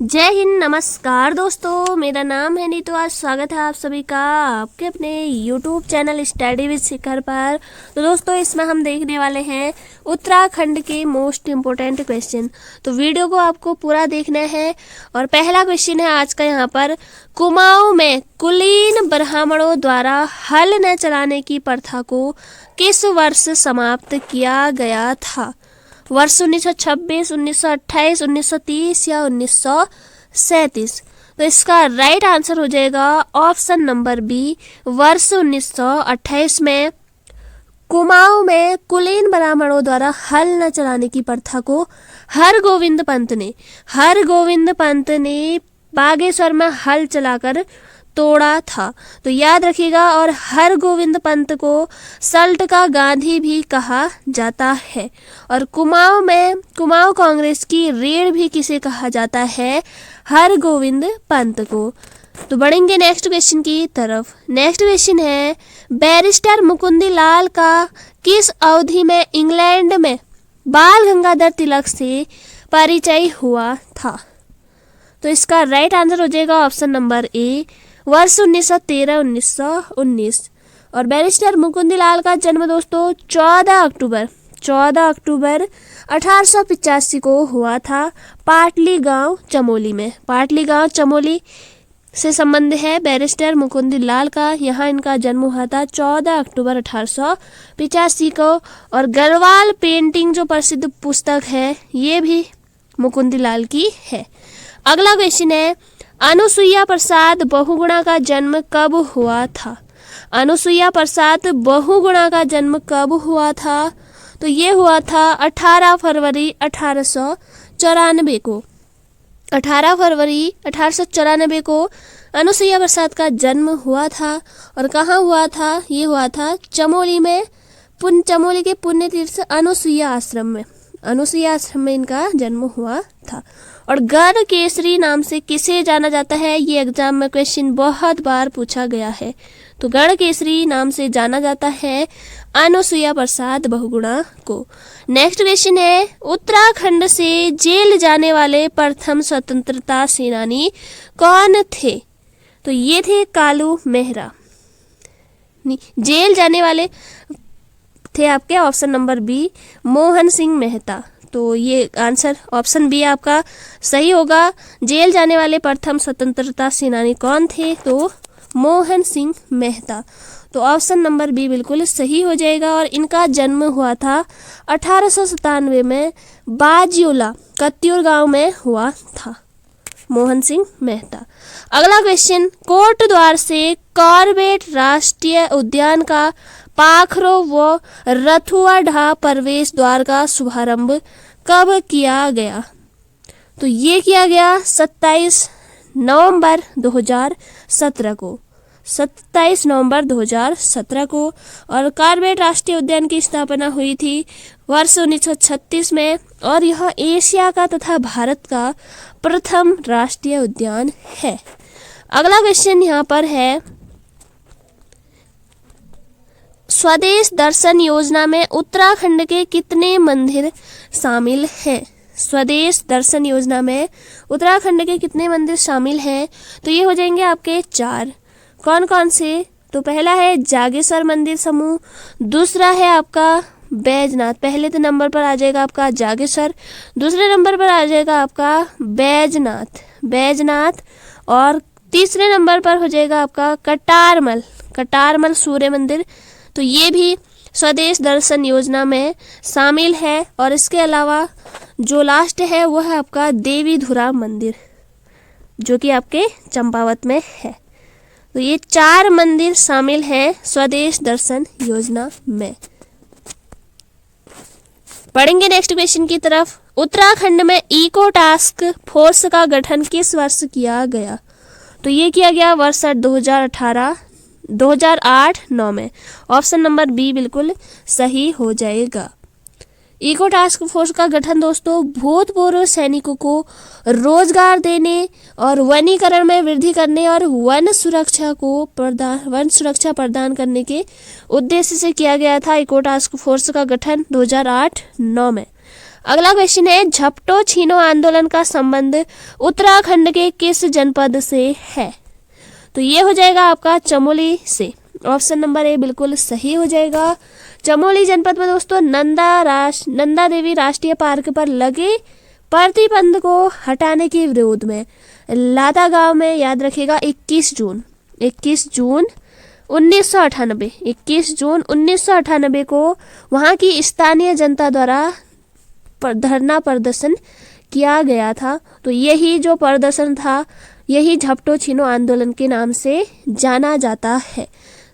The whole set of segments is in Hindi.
जय हिंद, नमस्कार दोस्तों। मेरा नाम है नीतू। आज स्वागत है आप सभी का आपके अपने YouTube चैनल स्टडी विद शिखर पर। तो दोस्तों, इसमें हम देखने वाले हैं उत्तराखंड के मोस्ट इम्पोर्टेंट क्वेश्चन। तो वीडियो को आपको पूरा देखना है। और पहला क्वेश्चन है आज का यहाँ पर, कुमाऊं में कुलीन ब्राह्मणों द्वारा हल न चलाने की प्रथा को किस वर्ष समाप्त किया गया था? वर्ष 1926, 1928, 1930 या 1937। तो इसका राइट आंसर हो जाएगा ऑप्शन नंबर बी, वर्ष 1928 में कुमाऊं में कुलीन ब्राह्मणों द्वारा हल न चलाने की प्रथा को हरगोविंद पंत ने बागेश्वर में हल चलाकर तोड़ा था। तो याद रखिएगा। और हरगोविंद पंत को सल्ट का गांधी भी कहा जाता है। और कुमाऊं कांग्रेस की रीढ़ भी किसे कहा जाता है? हरगोविंद पंत को। तो बढ़ेंगे नेक्स्ट क्वेश्चन की तरफ। नेक्स्ट क्वेश्चन है, बैरिस्टर मुकुंदी लाल का किस अवधि में इंग्लैंड में बाल गंगाधर तिलक से परिचय हुआ था? तो इसका राइट आंसर हो जाएगा ऑप्शन नंबर ए, वर्ष 1913-1919। और बैरिस्टर मुकुंदी लाल का जन्म दोस्तों 14 अक्टूबर 1885 को हुआ था पाटली गांव चमोली में। पाटली गांव चमोली से संबंध है बैरिस्टर मुकुंदी लाल का। यहाँ इनका जन्म हुआ था 14 अक्टूबर 1885 को। और गढ़वाल पेंटिंग जो प्रसिद्ध पुस्तक है, ये भी मुकुंदी लाल की है। अगला क्वेश्चन है, अनुसुईया प्रसाद बहुगुणा का जन्म कब हुआ था? अनुसुईया प्रसाद बहुगुणा का जन्म कब हुआ था? तो ये हुआ था 18 फरवरी 1894 को। 18 फरवरी 1894 को अनुसुईया प्रसाद का जन्म हुआ था। और कहाँ हुआ था? ये हुआ था चमोली में, चमोली के पुण्य तीर्थ अनुसुईया आश्रम में। अनुसुईया आश्रम में इनका जन्म हुआ था। और गढ़ केसरी नाम से किसे जाना जाता है? ये एग्जाम में क्वेश्चन बहुत बार पूछा गया है। तो गढ़ केसरी नाम से जाना जाता है अनुसुईया प्रसाद बहुगुणा को। नेक्स्ट क्वेश्चन है, उत्तराखंड से जेल जाने वाले प्रथम स्वतंत्रता सेनानी कौन थे? तो ये थे कालू मेहरा। जेल जाने वाले थे आपके option number B, Mohan Singh Mehta. तो ये आंसर ऑप्शन बी आपका सही होगा। जेल जाने वाले प्रथम स्वतंत्रता सेनानी कौन थे? तो मोहन सिंह मेहता। तो ऑप्शन नंबर बी बिल्कुल सही हो जाएगा। और इनका जन्म हुआ था 1897 में बाजयोला कत्यूर गांव में हुआ था, मोहन सिंह मेहता। अगला क्वेश्चन, कोटद्वार से कॉर्बेट राष्ट्रीय उद्यान का पाखरो व रथुआढ़ा प्रवेश द्वार का शुभारंभ कब किया गया? तो ये किया गया 27 नवंबर 2017 को। 27 नवंबर 2017 को। और कॉर्बेट राष्ट्रीय उद्यान की स्थापना हुई थी वर्ष 1936 में। और यह एशिया का तथा भारत का प्रथम राष्ट्रीय उद्यान है। अगला क्वेश्चन यहाँ पर है, स्वदेश दर्शन योजना में उत्तराखंड के कितने मंदिर शामिल हैं? स्वदेश दर्शन योजना में उत्तराखंड के कितने मंदिर शामिल हैं? तो ये हो जाएंगे आपके 4। कौन कौन से? तो पहला है जागेश्वर मंदिर समूह, दूसरा है आपका बैजनाथ। पहले तो नंबर पर आ जाएगा आपका जागेश्वर, दूसरे नंबर पर आ जाएगा आपका बैजनाथ। और तीसरे नंबर पर हो जाएगा आपका कटारमल सूर्य मंदिर। तो ये भी स्वदेश दर्शन योजना में शामिल है। और इसके अलावा जो लास्ट है वो है आपका देवीधुरा मंदिर, जो कि आपके चंपावत में है। तो ये 4 मंदिर शामिल हैं स्वदेश दर्शन योजना में। पढ़ेंगे नेक्स्ट क्वेश्चन की तरफ। उत्तराखंड में इको टास्क फोर्स का गठन किस वर्ष किया गया? तो ये किया गया वर्ष 2008-9 में। ऑप्शन नंबर बी बिल्कुल सही हो जाएगा। इको टास्क फोर्स का गठन दोस्तों भूतपूर्व सैनिकों को रोजगार देने और वनीकरण में वृद्धि करने और वन सुरक्षा प्रदान करने के उद्देश्य से किया गया था। इको टास्क फोर्स का गठन 2008-9 में। अगला क्वेश्चन है, झपटो छीनो आंदोलन का संबंध उत्तराखंड के किस जनपद से है? तो ये हो जाएगा आपका चमोली से। ऑप्शन नंबर ए बिल्कुल सही हो जाएगा। चमोली जनपद में दोस्तों नंदा देवी राष्ट्रीय पार्क पर लगे प्रतिबंध को हटाने के विरोध में लाता गांव में, याद रखिएगा, 21 जून 1998 को वहां की स्थानीय जनता द्वारा धरना प्रदर्शन किया गया था। तो यही जो प्रदर्शन था, यही झपटो छीनो आंदोलन के नाम से जाना जाता है।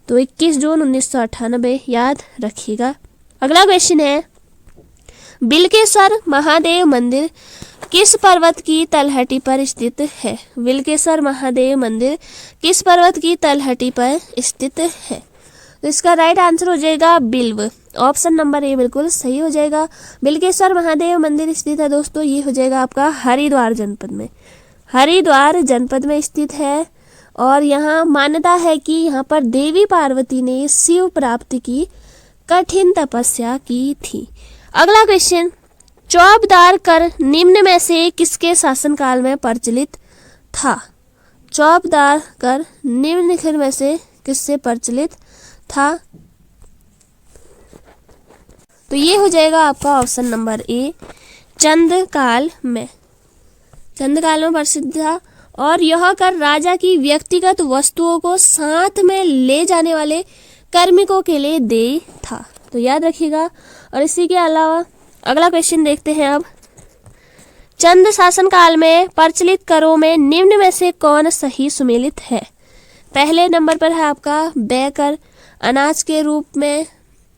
तो 21 जून 1998 याद रखिएगा। अगला क्वेश्चन है, बिलकेश्वर महादेव मंदिर किस पर्वत की तलहटी पर स्थित है? बिलकेश्वर महादेव मंदिर किस पर्वत की तलहटी पर स्थित है? तो इसका राइट आंसर हो जाएगा बिल्व। ऑप्शन नंबर ए बिल्कुल सही हो जाएगा। बिलकेश्वर महादेव मंदिर स्थित है दोस्तों, ये हो जाएगा आपका हरिद्वार जनपद में। हरिद्वार जनपद में स्थित है और यहाँ मान्यता है कि यहाँ पर देवी पार्वती ने शिव प्राप्ति की कठिन तपस्या की थी। अगला क्वेश्चन, चौबदार कर निम्न में से किसके शासनकाल में प्रचलित था? चौबदार कर निम्नलिखित में से किससे प्रचलित था? तो ये हो जाएगा आपका ऑप्शन नंबर ए, चंद काल में प्रसिद्ध था। और यह कर राजा की व्यक्तिगत वस्तुओं को साथ में ले जाने वाले कार्मिकों के लिए देय था। तो याद रखिएगा। और इसी के अलावा अगला क्वेश्चन देखते हैं अब, चंद शासनकाल में प्रचलित करों में निम्न में से कौन सही सुमेलित है? पहले नंबर पर है आपका व्यय कर अनाज के रूप में,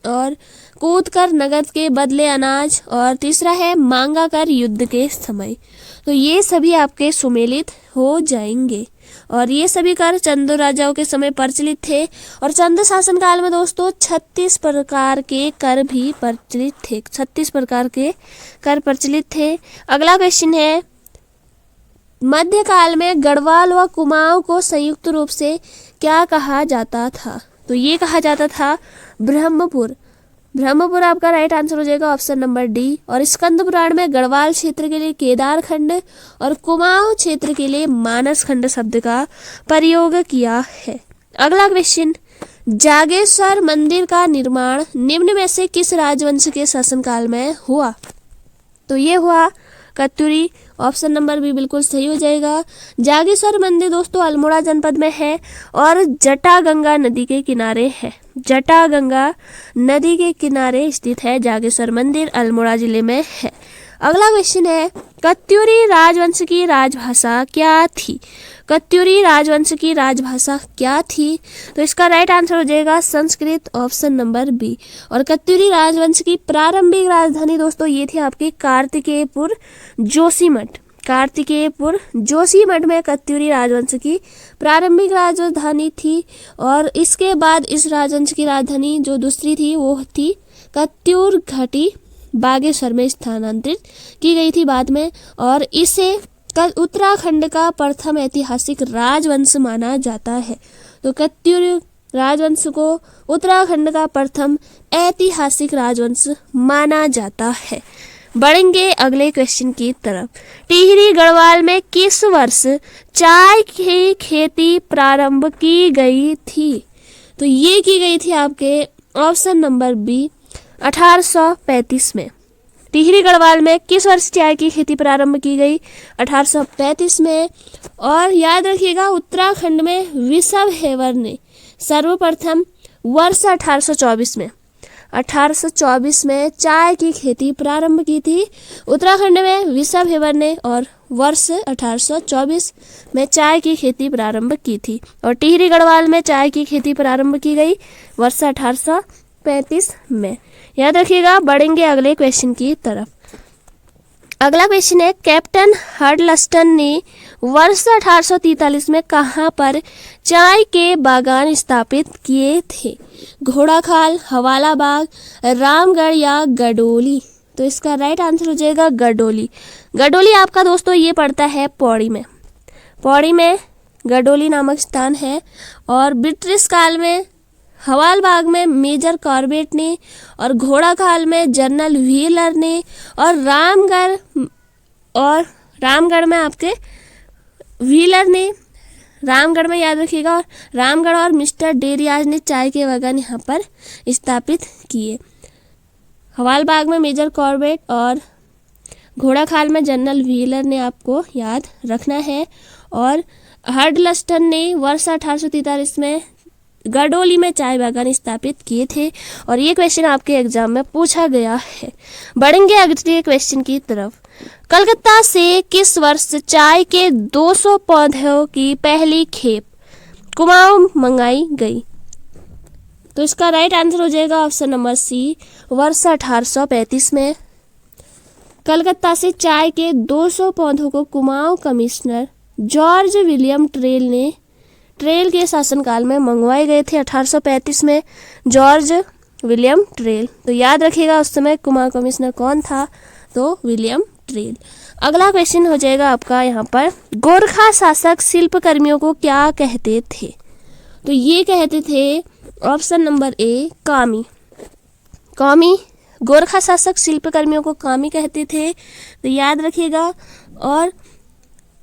और कूद कर नगद के बदले अनाज, और तीसरा है मांगा कर युद्ध के समय। तो ये सभी आपके सुमेलित हो जाएंगे और ये सभी कर चंद राजाओं के समय प्रचलित थे। और चंद शासनकाल में दोस्तों 36 प्रकार के कर भी प्रचलित थे। 36 प्रकार के कर प्रचलित थे। अगला क्वेश्चन है, मध्यकाल में गढ़वाल व कुमाऊं को संयुक्त रूप से क्या कहा जाता था? तो ये कहा जाता था ब्रह्मपुर। ब्रह्मपुर आपका राइट आंसर हो जाएगा, ऑप्शन नंबर डी। और स्कंद पुराण में गढ़वाल क्षेत्र के लिए केदार खंड और कुमाऊं क्षेत्र के लिए मानस खंड शब्द का प्रयोग किया है। अगला क्वेश्चन, जागेश्वर मंदिर का निर्माण निम्न में से किस राजवंश के शासनकाल में हुआ? तो ये हुआ कत्यूरी। ऑप्शन नंबर बी बिल्कुल सही हो जाएगा। जागेश्वर मंदिर दोस्तों अल्मोड़ा जनपद में है और जटागंगा नदी के किनारे है। जटागंगा नदी के किनारे स्थित है जागेश्वर मंदिर, अल्मोड़ा जिले में है। अगला क्वेश्चन है, कत्यूरी राजवंश की राजभाषा क्या थी? कत्यूरी राजवंश की राजभाषा क्या थी? तो इसका राइट आंसर हो जाएगा संस्कृत, ऑप्शन नंबर बी। और कत्यूरी राजवंश की प्रारंभिक राजधानी दोस्तों ये थी आपकी कार्तिकेयपुर जोशीमठ। कार्तिकेयपुर जोशीमठ में कत्यूरी राजवंश की प्रारंभिक राजधानी थी। और इसके बाद इस राजवंश की राजधानी जो दूसरी थी वो थी कत्यूर घाटी बागेश्वर में स्थानांतरित की गई थी बाद में। और इसे उत्तराखंड का प्रथम ऐतिहासिक राजवंश माना जाता है। तो कत्यूर राजवंश को उत्तराखंड का प्रथम ऐतिहासिक राजवंश माना जाता है। बढ़ेंगे अगले क्वेश्चन की तरफ। टिहरी गढ़वाल में किस वर्ष चाय की खेती प्रारंभ की गई थी? तो ये की गई थी आपके ऑप्शन नंबर बी 1835 में। टिहरी गढ़वाल में किस वर्ष चाय की खेती प्रारंभ की गई? 1835 में। और याद रखिएगा उत्तराखंड में विशव हेवर ने सर्वप्रथम वर्ष 1824 में चाय की खेती प्रारंभ की थी उत्तराखंड में विशव हेवर ने, और वर्ष 1824 में चाय की खेती प्रारंभ की थी। और टिहरी गढ़वाल में चाय की खेती प्रारंभ की गई वर्ष 1835 में। याद रखिएगा। बढ़ेंगे अगले क्वेश्चन की तरफ। अगला क्वेश्चन है, कैप्टन हडलस्टन ने वर्ष 1843 में कहां पर चाय के बागान स्थापित किए थे? घोड़ाखाल, हवाला बाग, रामगढ़ या गडोली? तो इसका राइट आंसर हो जाएगा गडोली। गडोली आपका दोस्तों ये पड़ता है पौड़ी में। पौड़ी में गडोली नामक स्थान है। और ब्रिटिश काल में हवाल बाग में मेजर कॉर्बेट ने, और घोड़ाखाल में जनरल व्हीलर ने, और रामगढ़ में आपके व्हीलर ने, रामगढ़ में याद रखिएगा। और रामगढ़ और मिस्टर डेरियाज ने चाय के बागान यहाँ पर स्थापित किए। हवाल बाग में मेजर कॉर्बेट और घोड़ाखाल में जनरल व्हीलर ने आपको याद रखना है। और हडलस्टन ने वर्ष 1843 में गडोली में चाय बागान स्थापित किए थे। और ये क्वेश्चन आपके एग्जाम में पूछा गया है। बढ़ेंगे अगले क्वेश्चन की तरफ। कलकत्ता से किस वर्ष चाय के 200 पौधों की पहली खेप कुमाऊं मंगाई गई? तो इसका राइट आंसर हो जाएगा ऑप्शन नंबर सी, वर्ष 1835 में कलकत्ता से चाय के 200 पौधों को Kumaon commissioner George William trail के शासनकाल में मंगवाए गए थे। 1835 में जॉर्ज विलियम ट्रेल। तो याद रखिएगा उस समय कुमाऊं कमिश्नर कौन था? तो विलियम ट्रेल। अगला क्वेश्चन हो जाएगा आपका यहाँ पर, गोरखा शासक शिल्पकर्मियों को क्या कहते थे? तो ये कहते थे ऑप्शन नंबर ए, कामी। गोरखा शासक शिल्पकर्मियों को कामी कहते थे, तो याद रखिएगा। और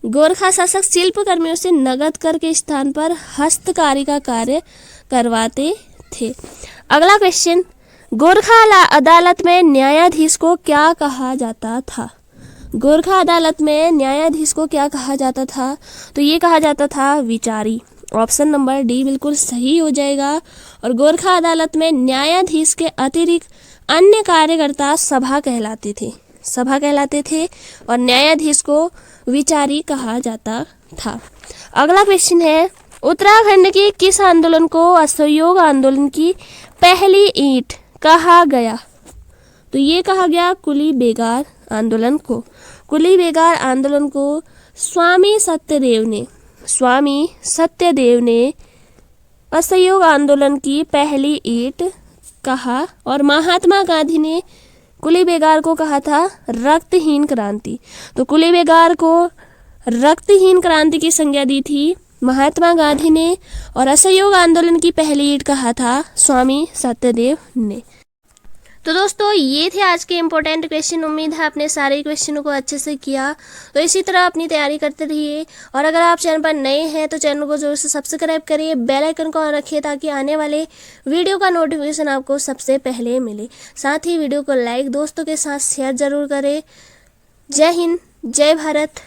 गोरखा शासक शिल्पकर्मियों से नगद कर के स्थान पर हस्तकारी का कार्य करवाते थे। अगला क्वेश्चन, गोरखा अदालत में न्यायाधीश को क्या कहा जाता था? गोरखा अदालत में न्यायाधीश को क्या कहा जाता था? तो ये कहा जाता था विचारी। ऑप्शन नंबर डी बिल्कुल सही हो जाएगा। और गोरखा अदालत में न्यायाधीश के अतिरिक्त अन्य कार्यकर्ता सभा कहलाते थे और न्यायाधीश को विचारी कहा जाता था। अगला क्वेश्चन है, उत्तराखंड के किस आंदोलन को असहयोग आंदोलन की पहली ईंट कहा गया? तो ये कहा गया कुली बेगार आंदोलन को। कुली बेगार आंदोलन को स्वामी सत्यदेव ने असहयोग आंदोलन की पहली ईंट कहा। और महात्मा गांधी ने कुली बेगार को कहा था रक्तहीन क्रांति। तो कुली बेगार को रक्तहीन क्रांति की संज्ञा दी थी महात्मा गांधी ने, और असहयोग आंदोलन की पहली ईंट कहा था स्वामी सत्यदेव ने। तो दोस्तों ये थे आज के इम्पोर्टेंट क्वेश्चन। उम्मीद है आपने सारे क्वेश्चनों को अच्छे से किया। तो इसी तरह अपनी तैयारी करते रहिए। और अगर आप चैनल पर नए हैं तो चैनल को जरूर से सब्सक्राइब करिए, बेल आइकन को ऑन रखिए ताकि आने वाले वीडियो का नोटिफिकेशन आपको सबसे पहले मिले। साथ ही वीडियो को लाइक, दोस्तों के साथ शेयर जरूर करें। जय हिंद, जय भारत।